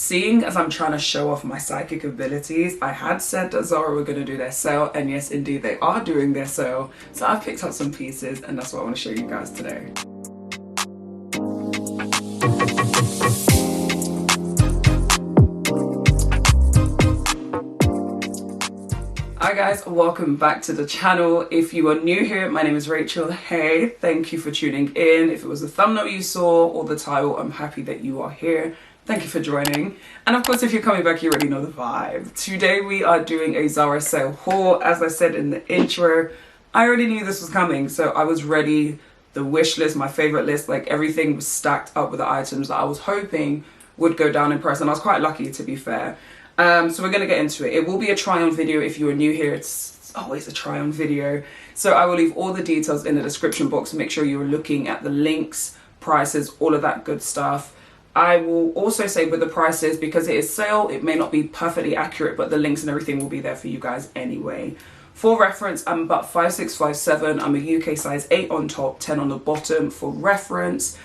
seeing as I'm trying to show off my psychic abilities, I had said that Zara were going to do their sale, and yes indeed they are doing their sale. So I've picked up some pieces and that's what I want to show you guys today. Hi guys, welcome back to the channel. If you are new here, my name is Racheal. Hey, thank you for tuning in. If it was the thumbnail you saw or the title, I'm happy that you are here. Thank you for joining. And of course, if you're coming back, you already know the vibe. Today we are doing a Zara sale haul. As I said in the intro, I already knew this was coming, so I was ready. The wish list, my favorite list, like everything was stacked up with the items that I was hoping would go down in price, and I was quite lucky, to be fair. So we're going to get into it. It will be a try on video. If you are new here, it's always a try on video. So I will leave all the details in the description box. Make sure you're looking at the links, prices, all of that good stuff. I will also say with the prices, because it is sale, it may not be perfectly accurate, but the links and everything will be there for you guys anyway. For reference, I'm about 5'6", 5'7". I'm a UK size 8 on top, 10 on the bottom for reference.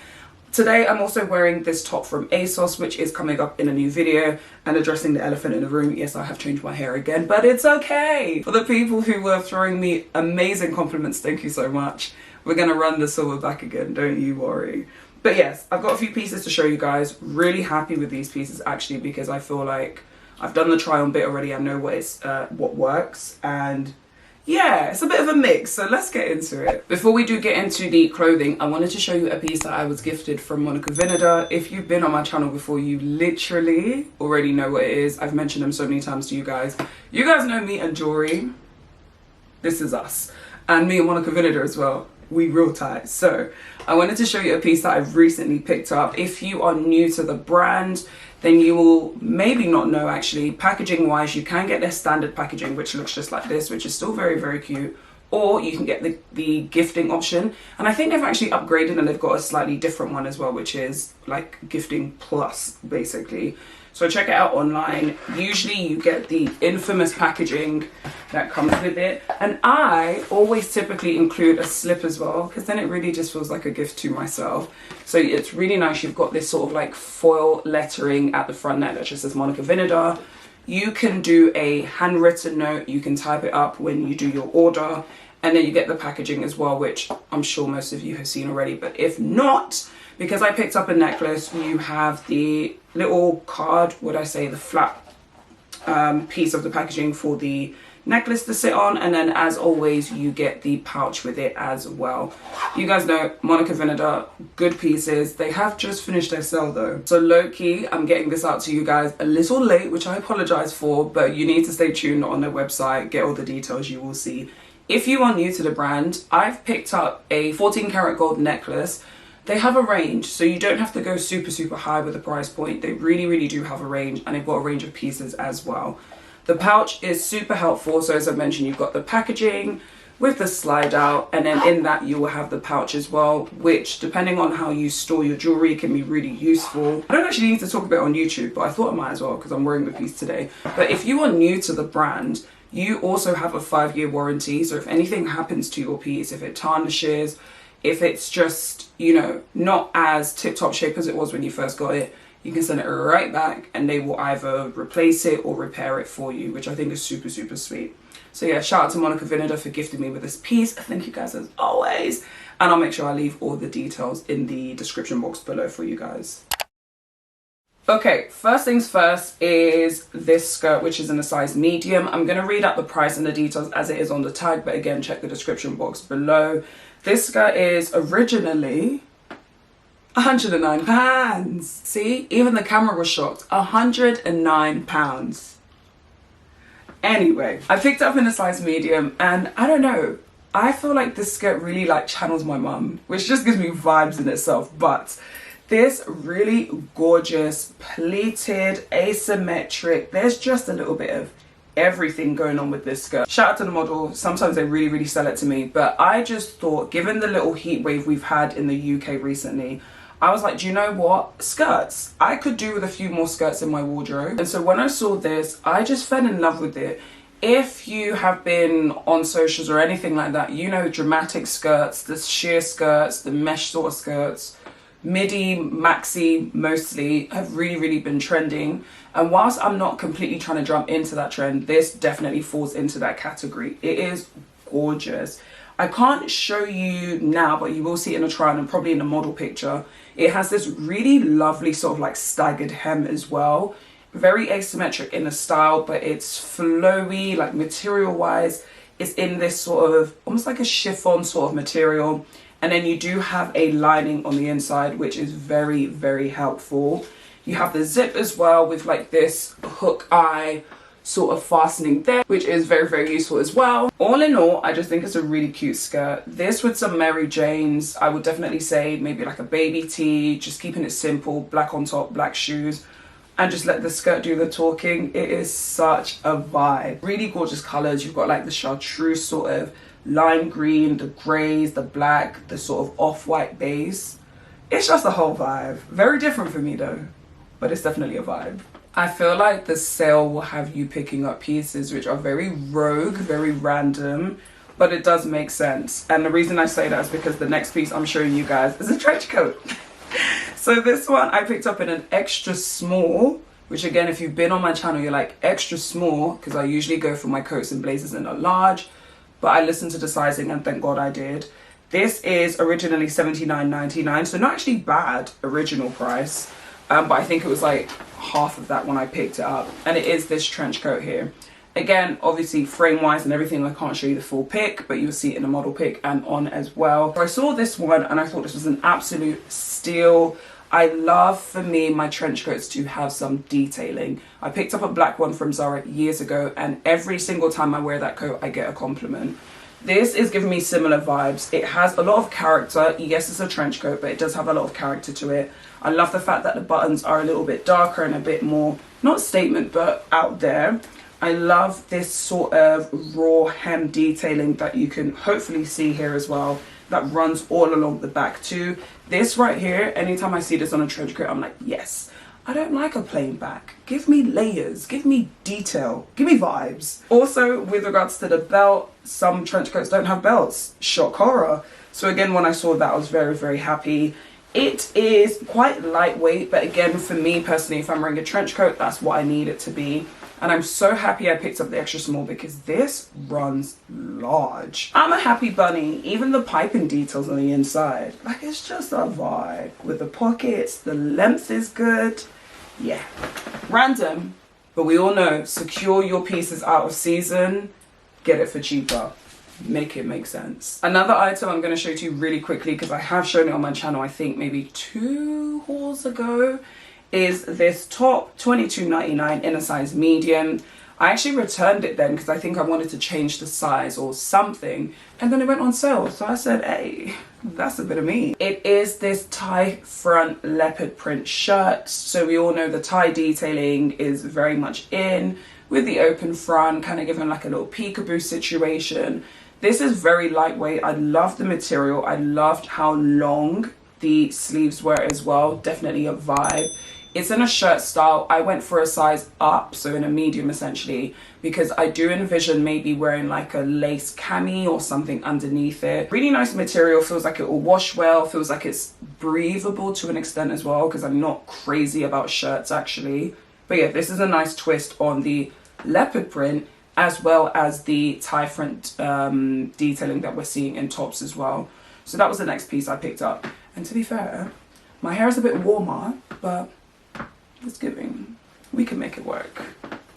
Today I'm also wearing this top from ASOS, which is coming up in a new video, and addressing the elephant in the room. Yes, I have changed my hair again, but it's okay. For the people who were throwing me amazing compliments, thank you so much. We're gonna run the silver back again, don't you worry. But yes, I've got a few pieces to show you guys. Really happy with these pieces actually, because I feel like I've done the try on bit already. I know what works, and yeah, it's a bit of a mix, so let's get into it. Before we do get into the clothing, I wanted to show you a piece that I was gifted from Vinader. If you've been on my channel before, you literally already know what it is. I've mentioned them so many times to you guys. You guys know me and jewelry. This is us. And me and Vinader as well. We real tight. So I wanted to show you a piece that I've recently picked up. If you are new to the brand, then you will maybe not know actually. Packaging wise, you can get their standard packaging, which looks just like this, which is still very, very cute. Or you can get the gifting option. And I think they've actually upgraded and they've got a slightly different one as well, which is like gifting plus basically. So check it out online. Usually you get the infamous packaging that comes with it. And I always typically include a slip as well, because then it really just feels like a gift to myself. So it's really nice. You've got this sort of like foil lettering at the front there that just says Vinader. You can do a handwritten note. You can type it up when you do your order. And then you get the packaging as well, which I'm sure most of you have seen already. But if not, because I picked up a necklace, you have the little card, the flat piece of the packaging for the necklace to sit on, and then as always you get the pouch with it as well. You guys know Vinader, good pieces. They have just finished their sale though, so low-key I'm getting this out to you guys a little late, which I apologize for, but you need to stay tuned on their website, get all the details. You will see. If you are new to the brand, I've picked up a 14 karat gold necklace. They have a range, so you don't have to go super high with the price point. They really do have a range, and they've got a range of pieces as well. The pouch is super helpful. So as I mentioned, you've got the packaging with the slide out, and then in that you will have the pouch as well, which depending on how you store your jewelry can be really useful. I don't actually need to talk about it on YouTube, but I thought I might as well because I'm wearing the piece today. But if you are new to the brand, you also have a 5-year warranty. So if anything happens to your piece, if it tarnishes, if it's just, you know, not as tip-top shape as it was when you first got it, you can send it right back and they will either replace it or repair it for you, which I think is super sweet. So yeah, shout out to Vinader for gifting me with this piece. Thank you guys as always. And I'll make sure I leave all the details in the description box below for you guys. Okay, first things first is this skirt, which is in a size medium. I'm going to read out the price and the details as it is on the tag, but again, check the description box below. This skirt is originally £109. See, even the camera was shocked. £109. Anyway, I picked it up in a size medium, and I don't know, I feel like this skirt really like channels my mum, which just gives me vibes in itself. But this really gorgeous pleated asymmetric, there's just a little bit of everything going on with this skirt. Shout out to the model. Sometimes they really sell it to me, but I just thought, given the little heat wave we've had in the UK recently, I was like, do you know what? Skirts. I could do with a few more skirts in my wardrobe. And so when I saw this, I just fell in love with it. If you have been on socials or anything like that, you know dramatic skirts, the sheer skirts, the mesh sort of skirts, Midi, maxi mostly have really been trending, and whilst I'm not completely trying to jump into that trend, this definitely falls into that category. It is gorgeous. I can't show you now, but you will see it in a try on and probably in a model picture. It has this really lovely sort of like staggered hem as well, very asymmetric in the style, but it's flowy, like material wise. It's in this sort of almost like a chiffon sort of material. And then you do have a lining on the inside, which is very helpful. You have the zip as well with like this hook eye sort of fastening there, which is very useful as well. All in all, I just think it's a really cute skirt. This with some Mary Janes, I would definitely say maybe like a baby tee, just keeping it simple, black on top, black shoes, and just let the skirt do the talking. It is such a vibe. Really gorgeous colors. You've got like the chartreuse sort of lime green, the grays, the black, the sort of off-white base. It's just a whole vibe. Very different for me though, but it's definitely a vibe. I feel like the sale will have you picking up pieces which are very rogue, very random, but it does make sense. And the reason I say that is because the next piece I'm showing you guys is a trench coat. So this one I picked up in an extra small, which again, if you've been on my channel, you're like, extra small, because I usually go for my coats and blazers in a large, but I listened to the sizing and thank God I did. This is originally $79.99, so not actually bad original price, but I think it was like half of that when I picked it up. And it is this trench coat here. Again, obviously frame wise and everything, I can't show you the full pic, but you'll see it in a model pic and on as well. So I saw this one and I thought this was an absolute steal. I love, for me, my trench coats to have some detailing. I picked up a black one from Zara years ago, and every single time I wear that coat, I get a compliment. This is giving me similar vibes. It has a lot of character. Yes, it's a trench coat, but it does have a lot of character to it. I love the fact that the buttons are a little bit darker and a bit more, not statement, but out there. I love this sort of raw hem detailing that you can hopefully see here as well, that runs all along the back too. This right here, anytime I see this on a trench coat, I'm like, yes. I don't like a plain back. Give me layers, give me detail, give me vibes. Also, with regards to the belt, some trench coats don't have belts. Shock horror. So again, when I saw that, I was very happy. It is quite lightweight, but again, for me personally, if I'm wearing a trench coat, that's what I need it to be. And I'm so happy I picked up the extra small because this runs large. I'm a happy bunny. Even the piping details on the inside, like, it's just a vibe. With the pockets, the length is good. Yeah, random, but we all know, secure your pieces out of season, get it for cheaper. Make it make sense. Another item I'm going to show to you really quickly, because I have shown it on my channel, I think maybe 2 hauls ago, is this top, $22.99 in a size medium. I actually returned it then because I think I wanted to change the size or something, and then it went on sale, so I said, hey, that's a bit of me. It is this tie front leopard print shirt, so we all know the tie detailing is very much in, with the open front, kind of giving like a little peekaboo situation. This is very lightweight. I love the material. I loved how long the sleeves were as well. Definitely a vibe. It's in a shirt style. I went for a size up, so in a medium essentially, because I do envision maybe wearing like a lace cami or something underneath it. Really nice material, feels like it will wash well, feels like it's breathable to an extent as well, because I'm not crazy about shirts actually. But yeah, this is a nice twist on the leopard print, as well as the tie front detailing that we're seeing in tops as well. So that was the next piece I picked up. And to be fair, my hair is a bit warmer, but it's giving. We can make it work.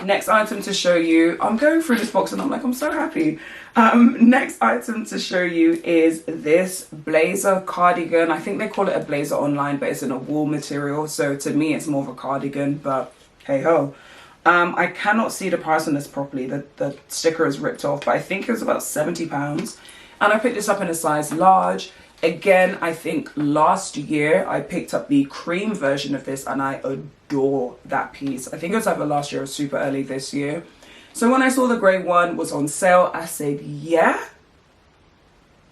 Next item to show you, I'm going through this box and I'm like, I'm so happy. Next item to show you is this blazer cardigan. I think they call it a blazer online, but it's in a wool material. So to me, it's more of a cardigan, but hey ho. I cannot see the price on this properly. The sticker is ripped off, but I think it was about £70. And I picked this up in a size large. Again, I think last year I picked up the cream version of this and I adore that piece. I think it was either last year or super early this year. So when I saw the grey one was on sale, I said, yeah,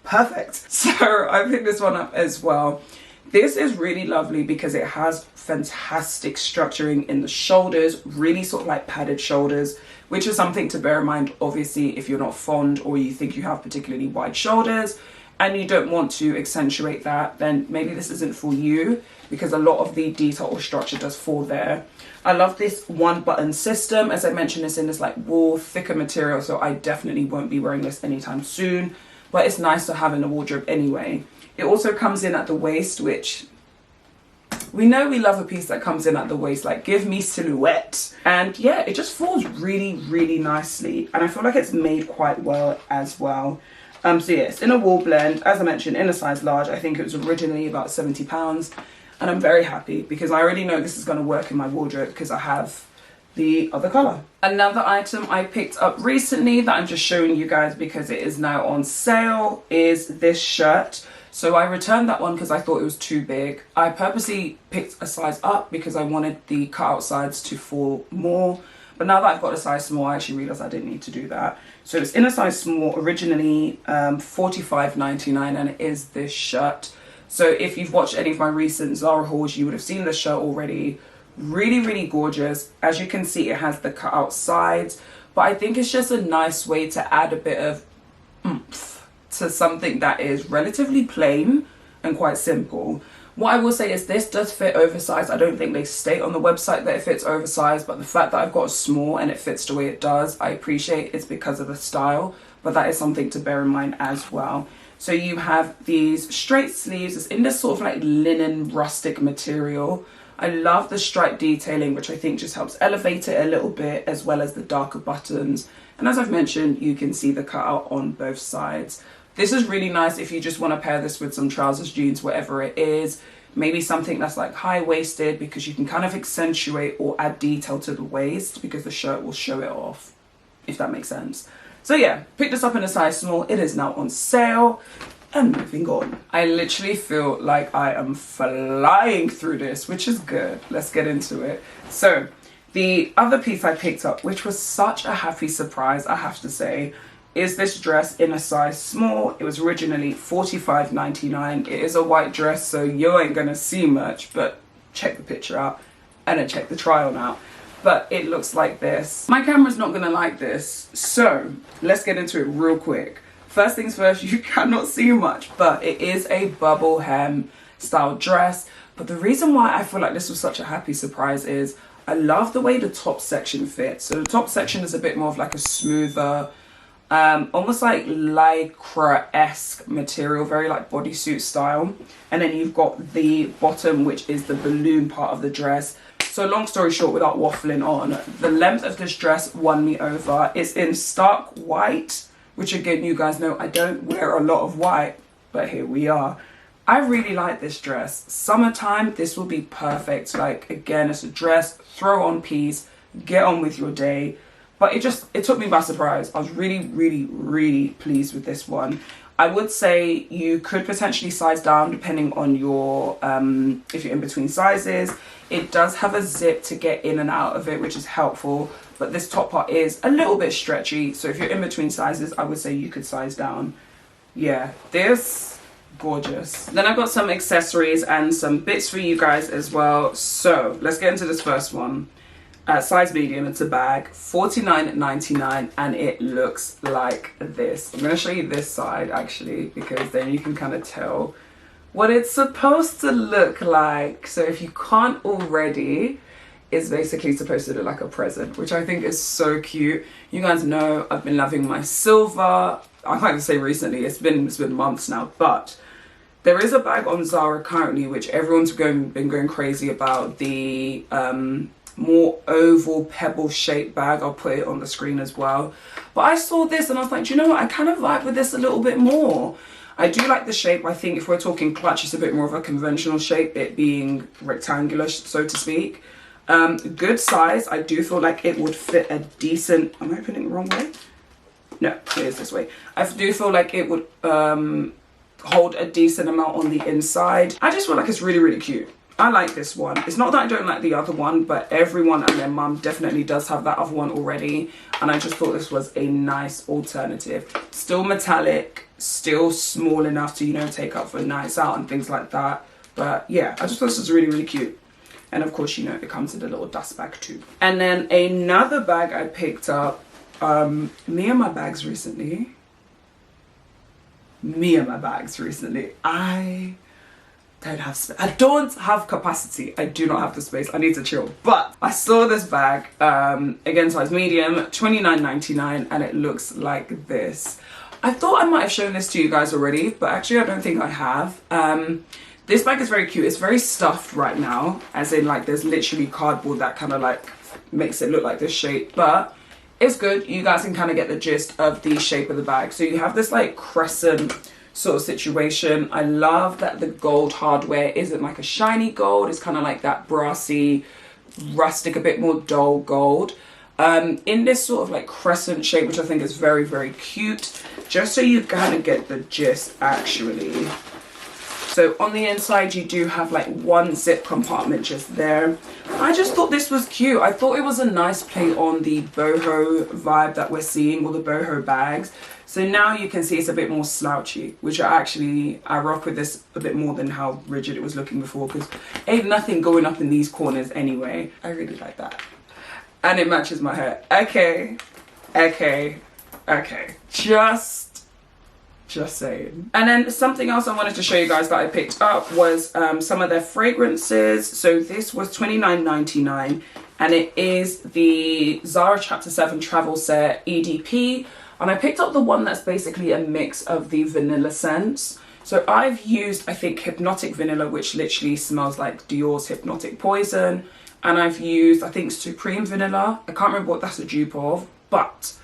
perfect. So I picked this one up as well. This is really lovely because it has fantastic structuring in the shoulders, really sort of like padded shoulders, which is something to bear in mind, obviously, if you're not fond or you think you have particularly wide shoulders. and you don't want to accentuate that, then maybe this isn't for you, because a lot of the detail or structure does fall there. I love this one button system. As I mentioned, it's in this like wool, thicker material, so I definitely won't be wearing this anytime soon, but it's nice to have in the wardrobe anyway. It also comes in at the waist, which we know we love a piece that comes in at the waist, like give me silhouette. And yeah, it just falls really, really nicely. And I feel like it's made quite well as well. So yeah, it's in a wool blend, as I mentioned, in a size large. I think it was originally about £70. And I'm very happy because I already know this is going to work in my wardrobe because I have the other color. Another item I picked up recently that I'm just showing you guys because it is now on sale is this shirt. So I returned that one because I thought it was too big. I purposely picked a size up because I wanted the cutout sides to fall more. But now that I've got a size small, I actually realized I didn't need to do that. So it's in a size small, originally $45.99, and it is this shirt. So if you've watched any of my recent Zara hauls, you would have seen the shirt already. Really, really gorgeous. As you can see, it has the cutout sides, but I think it's just a nice way to add a bit of oomph to something that is relatively plain and quite simple. What I will say is this does fit oversized. I don't think they state on the website that it fits oversized, but the fact that I've got a small and it fits the way it does, I appreciate. It's because of the style, but that is something to bear in mind as well. So you have these straight sleeves. It's in this sort of like linen rustic material. I love the stripe detailing, which I think just helps elevate it a little bit, as well as the darker buttons. And as I've mentioned, you can see the cutout on both sides. This is really nice if you just want to pair this with some trousers, jeans, whatever it is. Maybe something that's like high-waisted, because you can kind of accentuate or add detail to the waist because the shirt will show it off, if that makes sense. So yeah, picked this up in a size small. It is now on sale. And moving on. I literally feel like I am flying through this, which is good. Let's get into it. So the other piece I picked up, which was such a happy surprise, I have to say, is this dress in a size small. It was originally $45.99. It is a white dress, so you ain't gonna see much, but check the picture out and then check the try on out. But it looks like this. My camera's not gonna like this, so let's get into it real quick. First things first, you cannot see much, but it is a bubble hem style dress. But the reason why I feel like this was such a happy surprise is I love the way the top section fits. So the top section is a bit more of like a smoother, almost like lycra-esque material, very like bodysuit style. And then you've got the bottom, which is the balloon part of the dress. So long story short, without waffling on, the length of this dress won me over. It's in stark white, which again, you guys know I don't wear a lot of white, but here we are. I really like this dress. Summertime, this will be perfect. Like, again, it's a dress, throw on piece, get on with your day. But it took me by surprise. I was really, really, really pleased with this one. I would say you could potentially size down depending on your, if you're in between sizes. It does have a zip to get in and out of it, which is helpful. But this top part is a little bit stretchy. So if you're in between sizes, I would say you could size down. Yeah, this, gorgeous. Then I've got some accessories and some bits for you guys as well. So let's get into this first one. Size medium, it's a bag, $49.99, and it looks like this. I'm going to show you this side actually, because then you can kind of tell what it's supposed to look like. So if you can't already, it's basically supposed to look like a present, which I think is so cute. You guys know I've been loving my silver. I can't even say recently, it's been months now, but there is a bag on Zara currently which everyone's been going crazy about, the more oval pebble shaped bag. I'll put it on the screen as well. But I saw this and I was like, do you know what, I kind of vibe with this a little bit more. I do like the shape. I think if we're talking clutch, it's a bit more of a conventional shape, it being rectangular, so to speak. Good size. I do feel like it would fit a decent, am I putting it the wrong way? No, it is this way. I do feel like it would hold a decent amount on the inside. I just feel like it's really, really cute. I like this one. It's not that I don't like the other one, but everyone and their mum definitely does have that other one already. And I just thought this was a nice alternative. Still metallic, still small enough to, you know, take up for nights out and things like that. But yeah, I just thought this was really, really cute. And of course, you know, it comes in a little dust bag too. And then another bag I picked up, me and my bags recently. me and my bags recently. I don't have space. I don't have capacity. I do not have the space. I need to chill. But I saw this bag, again size medium, $29.99, and it looks like this. I thought I might have shown this to you guys already, but actually I don't think I have. This bag is very cute. It's very stuffed right now, as in like there's literally cardboard that kind of like makes it look like this shape, but it's good. You guys can kind of get the gist of the shape of the bag. So you have this like crescent sort of situation. I love that the gold hardware isn't like a shiny gold. It's kind of like that brassy, rustic, a bit more dull gold. In this sort of like crescent shape, which I think is very, very cute. Just so you kind of get the gist actually. So on the inside you do have like one zip compartment just there. I just thought this was cute. I thought it was a nice play on the boho vibe that we're seeing, or the boho bags. So now you can see it's a bit more slouchy, which I rock with this a bit more than how rigid it was looking before, because ain't nothing going up in these corners anyway. I really like that. And it matches my hair. Okay. Just saying. And then something else I wanted to show you guys that I picked up was some of their fragrances. So this was $29.99, and it is the Zara Chapter 7 Travel Set EDP. And I picked up the one that's basically a mix of the vanilla scents. So I've used, I think, Hypnotic Vanilla, which literally smells like Dior's Hypnotic Poison. And I've used, I think, Supreme Vanilla. I can't remember what that's a dupe of, but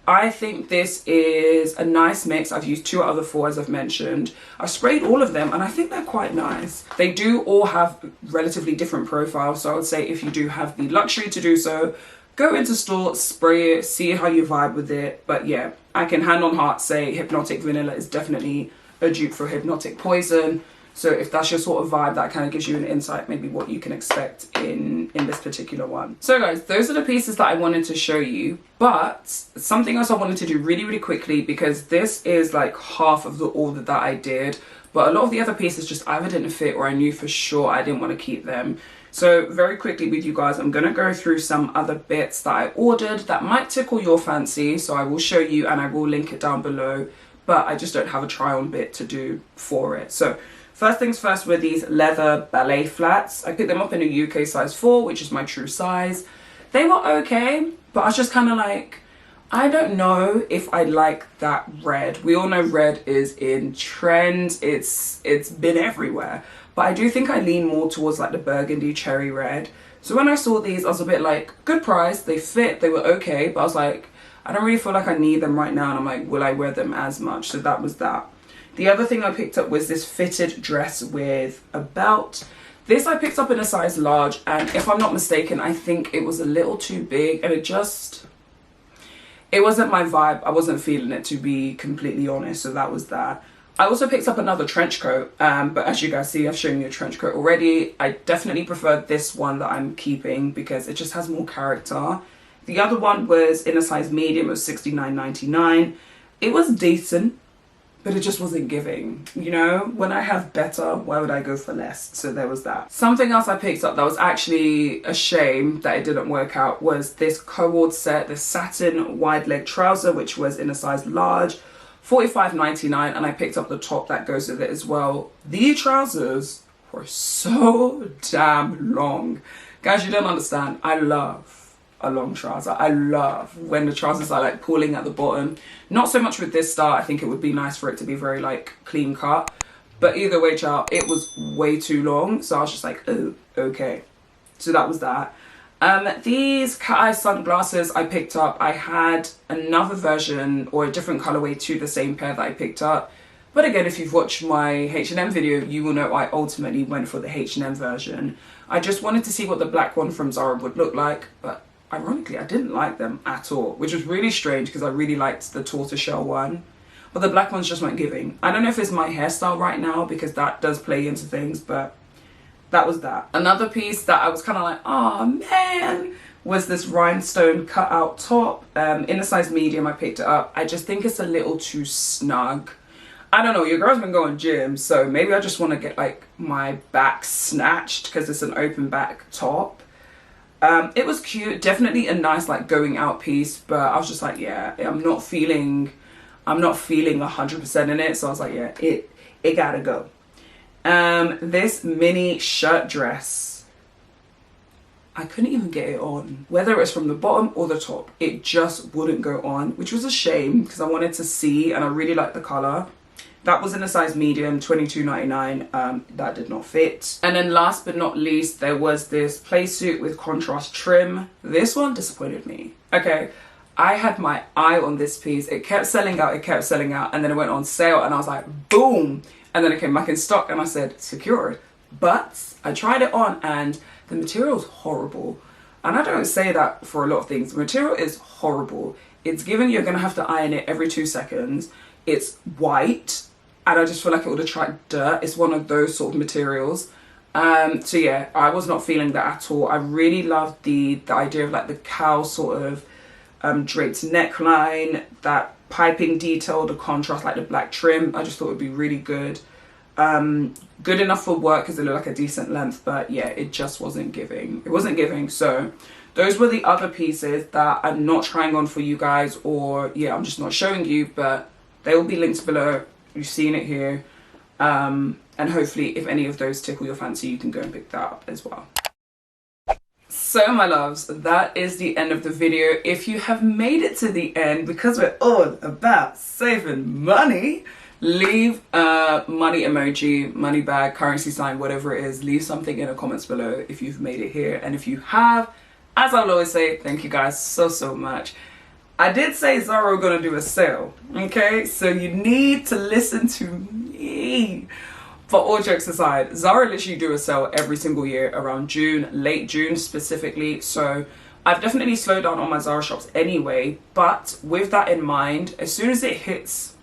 I think this is a nice mix. I've used 2 out of the 4, as I've mentioned. I've sprayed all of them and I think they're quite nice. They do all have relatively different profiles. So I would say if you do have the luxury to do so, go into store, spray it, see how you vibe with it. But yeah, I can hand on heart say Hypnotic Vanilla is definitely a dupe for Hypnotic Poison. So if that's your sort of vibe, that kind of gives you an insight maybe what you can expect in this particular one. So guys, those are the pieces that I wanted to show you. But something else I wanted to do really, really quickly, because this is like half of the order that I did. But a lot of the other pieces just either didn't fit, or I knew for sure I didn't want to keep them. So very quickly with you guys, I'm going to go through some other bits that I ordered that might tickle your fancy. So I will show you and I will link it down below. But I just don't have a try on bit to do for it. So first things first were these leather ballet flats. I picked them up in a UK size 4, which is my true size. They were okay, but I was just kind of like, I don't know if I like that red. We all know red is in trend. It's been everywhere. But I do think I lean more towards like the burgundy cherry red. So when I saw these, I was a bit like, good price. They fit, they were okay. But I was like, I don't really feel like I need them right now. And I'm like, will I wear them as much? So that was that. The other thing I picked up was this fitted dress with a belt. This I picked up in a size large, and if I'm not mistaken, I think it was a little too big, and it wasn't my vibe. I wasn't feeling it, to be completely honest, so that was that. I also picked up another trench coat, but as you guys see, I've shown you a trench coat already. I definitely prefer this one that I'm keeping because it just has more character. The other one was in a size medium. It was $69.99. It was decent, but it just wasn't giving, you know? When I have better, why would I go for less? So there was that. Something else I picked up that was actually a shame that it didn't work out was this co-ord set, the satin wide leg trouser, which was in a size large, $45.99, and I picked up the top that goes with it as well. The trousers were so damn long. Guys, you don't understand. I love a long trouser. I love when the trousers are like pulling at the bottom. Not so much with this style. I think it would be nice for it to be very like clean cut, but either way, child, it was way too long. So I was just like, oh, okay. So that was that. These cat eye sunglasses I picked up. I had another version or a different colorway to the same pair that I picked up, but again, if you've watched my H&M video, you will know I ultimately went for the H&M version. I just wanted to see what the black one from Zara would look like, but ironically, I didn't like them at all, which was really strange because I really liked the tortoiseshell one, but the black ones just weren't giving. I don't know if it's my hairstyle right now because that does play into things, but that was that. Another piece that I was kind of like, oh man, was this rhinestone cutout top. In a size medium, I picked it up. I just think it's a little too snug. I don't know, your girl's been going gym, so maybe I just want to get like my back snatched because it's an open back top. It was cute, definitely a nice like going out piece, but I was just like, yeah, I'm not feeling I'm not feeling 100% in it. So I was like, yeah, it gotta go. This mini shirt dress, I couldn't even get it on, whether it's from the bottom or the top. It just wouldn't go on, which was a shame because I wanted to see and I really liked the color. That was in a size medium, $22.99. That did not fit. And then last but not least, there was this play suit with contrast trim. This one disappointed me. Okay, I had my eye on this piece. It kept selling out, and then it went on sale and I was like, boom. And then it came back in stock and I said, secured. But I tried it on and the material's horrible. And I don't say that for a lot of things. The material is horrible. It's given you're gonna have to iron it every 2 seconds. It's white and I just feel like it would attract dirt. It's one of those sort of materials. So yeah, I was not feeling that at all. I really loved the idea of like the cowl sort of draped neckline, that piping detail, the contrast, like the black trim. I just thought it would be really good. Good enough for work because it looked like a decent length, but yeah, it just wasn't giving. It wasn't giving. So those were the other pieces that I'm not trying on for you guys, or yeah, I'm just not showing you, but they will be linked below. You've seen it here. And hopefully if any of those tickle your fancy, you can go and pick that up as well. So my loves, that is the end of the video. If you have made it to the end, because we're all about saving money, leave a money emoji, money bag, currency sign, whatever it is. Leave something in the comments below if you've made it here. And if you have, as I'll always say, thank you guys so much. I did say Zara were gonna do a sale, okay? So you need to listen to me. But all jokes aside, Zara literally do a sale every single year around June, late June specifically. So I've definitely slowed down on my Zara shops anyway. But with that in mind, as soon as it hits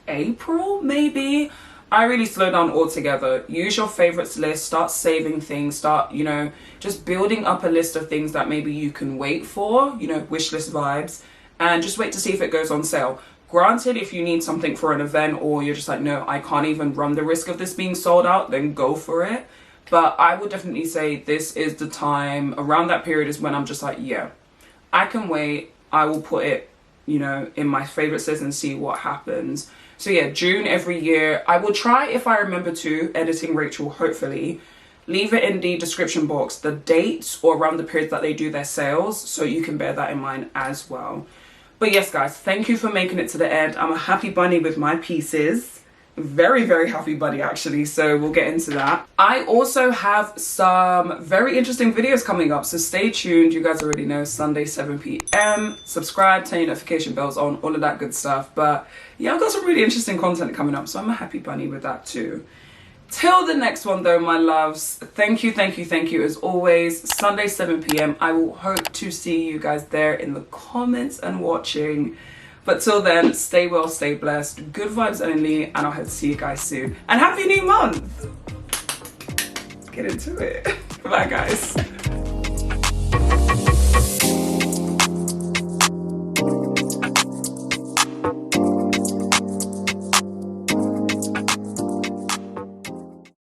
April, maybe, I really slow down altogether. Use your favorites list, start saving things, start, you know, just building up a list of things that maybe you can wait for, you know, wish list vibes, and just wait to see if it goes on sale. Granted, if you need something for an event or you're just like, no, I can't even run the risk of this being sold out, then go for it. But I would definitely say this is the time, around that period is when I'm just like, yeah, I can wait. I will put it, you know, in my favorites list and see what happens. So yeah, June every year. I will try, if I remember to, editing Racheal, hopefully, leave it in the description box, the dates or around the period that they do their sales, so you can bear that in mind as well. But yes, guys, thank you for making it to the end. I'm a happy bunny with my pieces. Very happy bunny, actually. So we'll get into that. I also have some very interesting videos coming up. So stay tuned. You guys already know, Sunday, 7 p.m. Subscribe, turn your notification bells on, all of that good stuff. But yeah, I've got some really interesting content coming up. So I'm a happy bunny with that too. Till the next one though, my loves, thank you as always. Sunday 7 p.m. I will hope to see you guys there in the comments and watching. But till then, stay well, stay blessed, good vibes only, and I'll hope to see you guys soon. And happy new month! Let's get into it. Bye guys.